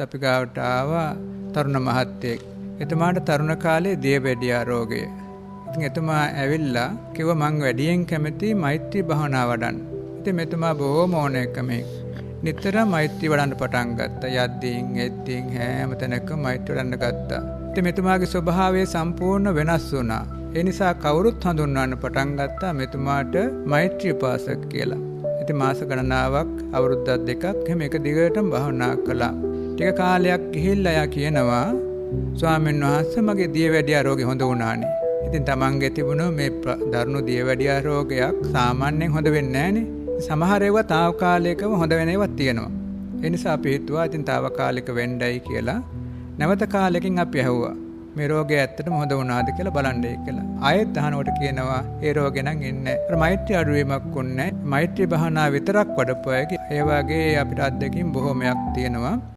අපි ගාවට ආවා තරුණ මහත්තයෙක්. එතුමාට තරුණ කාලේ දියවැඩියා රෝගය. ඉතින් එතුමා ඇවිල්ලා කිව්වා මං වැඩියෙන් කැමති මෛත්‍රී භාවනා වඩන්න. ඉතින් මෙතුමා බොහොම ඕනෑකමෙන් නිතරම මෛත්‍රී වඩන්න පටන් ගත්තා. යද්දීන් එද්දීන් හැම තැනකම මෛත්‍රී වඩන්න ගත්තා. ඉතින් මෙතුමාගේ ස්වභාවය සම්පූර්ණ වෙනස් වුණා. ඒ නිසා කවුරුත් හඳුන්වන්න පටන් ගත්තා මෙතුමාට මෛත්‍රී උපාසක කියලා. ඉතින් මාස ගණනාවක් අවුරුද්දක් දෙකක් එහෙම එක දිගටම භාවනා කළා. ටික කාලයක් ගිහිල්ලා යා කියනවා ස්වාමීන් වහන්සේ මගේ දියවැඩියා රෝගේ හොඳ වුණානේ. ඉතින් තමන්ගේ තිබුණ මේ දරුණු දියවැඩියා රෝගයක් සාමාන්‍යයෙන් හොඳ වෙන්නේ නැහනේ. සමහර ඒවා తాවකාලිකව හොඳ වෙන ඒවා තියෙනවා. ඒ නිසා අපි හිතුවා ඉතින් తాවකාලික වෙන්නයි කියලා. නැවත කාලෙකින් අපි ඇහුවා මේ රෝගය ඇත්තටම හොඳ වුණාද කියලා බලන්නයි කියලා. ආයෙත් අහනකොට කියනවා ඒ රෝගේ නම් ඉන්නේ. අර මෛත්‍රී අඩුවීමක් උන්නේ. මෛත්‍රී භාවනා විතරක් වඩපු අයගේ ඒ වගේ අපිට අත්දැකීම් බොහොමයක් තියෙනවා.